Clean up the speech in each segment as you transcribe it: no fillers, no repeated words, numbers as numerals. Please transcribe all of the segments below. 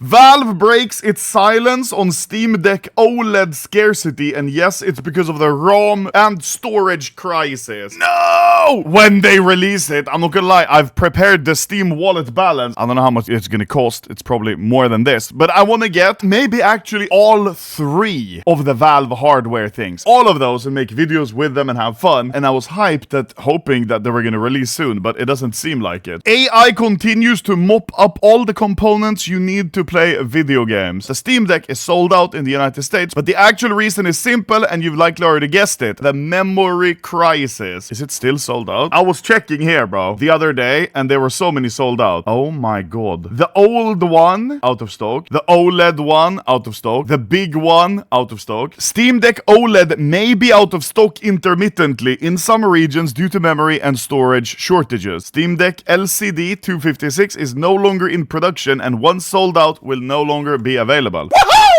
Valve breaks its silence on Steam Deck OLED scarcity, and yes, it's because of the ROM and storage crisis. No! When they release it, I'm not gonna lie, I've prepared the Steam wallet balance. I don't know how much it's gonna cost. It's probably more than this, but I want to get maybe actually all 3 of the Valve hardware things. All of those, and make videos with them and have fun. And I was hyped that, hoping that they were gonna release soon, but it doesn't seem like it. AI continues to mop up all the components you need to play video games. The Steam Deck is sold out in the United States, but the actual reason is simple, and you've likely already guessed it. The memory crisis. Is it still sold out? I was checking here, bro, the other day, and there were so many sold out. Oh my god. The old one, out of stock. The OLED one, out of stock. The big one, out of stock. Steam Deck OLED may be out of stock intermittently in some regions due to memory and storage shortages. Steam Deck LCD 256 is no longer in production, and once sold out will no longer be available.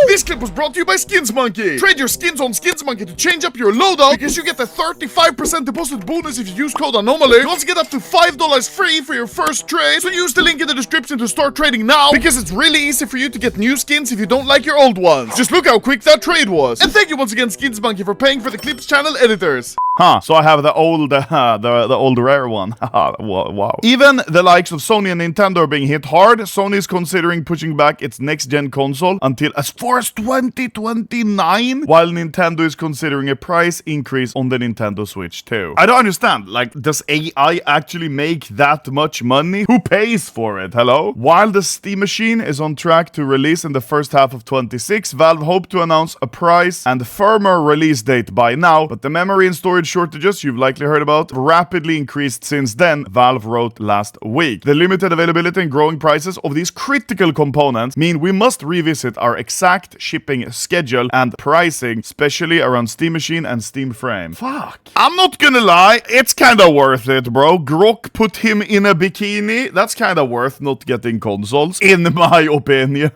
This clip was brought to you by Skins Monkey. Trade your skins on Skins Monkey to change up your loadout, because you get a 35% deposit bonus if you use code Anomaly. You also get up to $5 free for your first trade, so use the link in the description to start trading now, because it's really easy for you to get new skins if you don't like your old ones. Just look how quick that trade was. And thank you once again, Skins Monkey, for paying for the Clips channel editors. So I have the old, the old rare one. Wow. Even the likes of Sony and Nintendo are being hit hard. Sony is considering pushing back its next-gen console until as far as 2029, while Nintendo is considering a price increase on the Nintendo Switch too. I don't understand. Like, does AI actually make that much money? Who pays for it? Hello? While the Steam Machine is on track to release in the first half of 26, Valve hope to announce a price and firmer release date by now, but the memory and storage shortages you've likely heard about rapidly increased since then, Valve wrote last week. The limited availability and growing prices of these critical components mean we must revisit our exact shipping schedule and pricing, especially around Steam Machine and Steam Frame. Fuck. I'm not gonna lie, it's kinda worth it, bro. Grok put him in a bikini. That's kinda worth not getting consoles, in my opinion.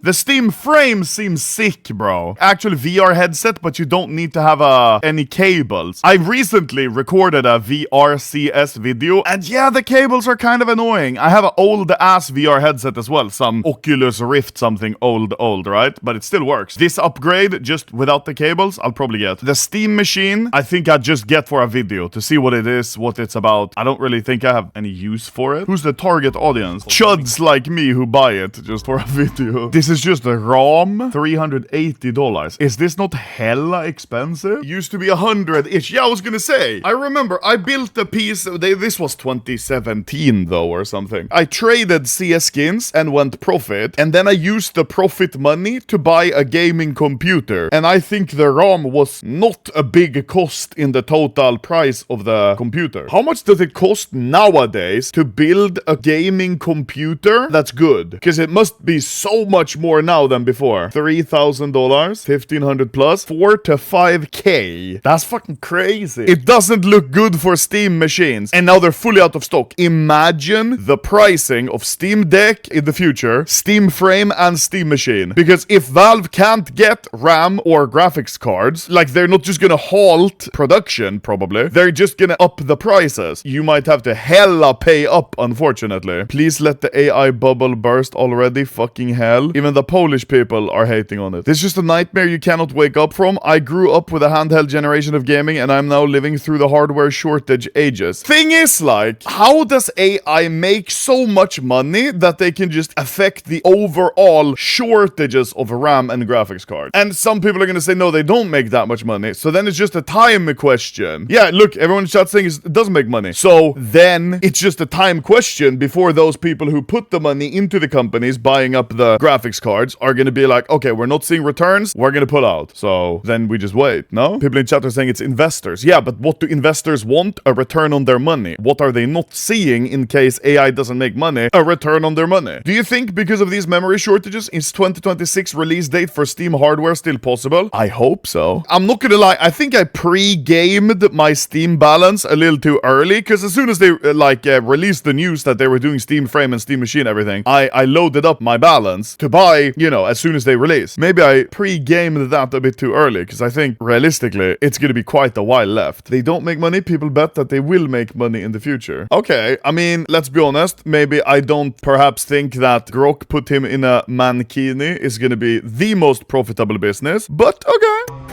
The Steam Frame seems sick, bro. Actual VR headset, but you don't need to have any cables. I recently recorded a VRCS video, and yeah, the cables are kind of annoying. I have an old-ass VR headset as well, some Oculus Rift something old, right? But it still works. This upgrade, just without the cables, I'll probably get. The Steam Machine, I think I'd just get for a video, to see what it is, what it's about. I don't really think I have any use for it. Who's the target audience? Chuds like me who buy it just for a video. This is just a ROM, $380. Is this not hella expensive? Used to be 100-ish. Yeah, I was gonna say. I remember I built a piece. This was 2017 though, or something. I traded CS skins and went profit, and then I used the profit money to buy a gaming computer. And I think the ROM was not a big cost in the total price of the computer. How much does it cost nowadays to build a gaming computer that's good? Because it must be so much more now than before. $3,000, $1,500 plus, 4 to 5K. That's fucking crazy. It doesn't look good for Steam machines, and now they're fully out of stock. Imagine the pricing of Steam Deck in the future, Steam Frame, and Steam Machine. Because if Valve can't get RAM or graphics cards, like, they're not just gonna halt production, probably. They're just gonna up the prices. You might have to hella pay up, unfortunately. Please let the AI bubble burst already, fucking hell. Even the Polish people are hating on it. This is just a nightmare you cannot wake up from. I grew up with a handheld generation of gaming, and I'm now living through the hardware shortage ages. Thing is, like, how does AI make so much money that they can just affect the overall shortages of RAM and graphics cards? And some people are gonna say, no, they don't make that much money. So then it's just a time question. Yeah, look, everyone in chat saying it doesn't make money. So then it's just a time question before those people who put the money into the companies buying up the graphics cards are gonna be like, okay, we're not seeing returns, we're gonna pull out. So then we just wait, no? People in chat are saying it's investors. Yeah, but what do investors want? A return on their money. What are they not seeing in case AI doesn't make money? A return on their money. Do you think because of these memory shortages, is 2026 release date for Steam hardware still possible? I hope so. I'm not gonna lie, I think I pre-gamed my Steam balance a little too early, because as soon as they released the news that they were doing Steam Frame and Steam Machine everything, I loaded up my balance to buy, you know, as soon as they release. Maybe I pre-gamed that a bit too early, because I think realistically it's gonna be quite a while while left. They don't make money, people bet that they will make money in the future. Okay, I mean, let's be honest, maybe I don't perhaps think that Grok put him in a mankini is gonna be the most profitable business, but okay.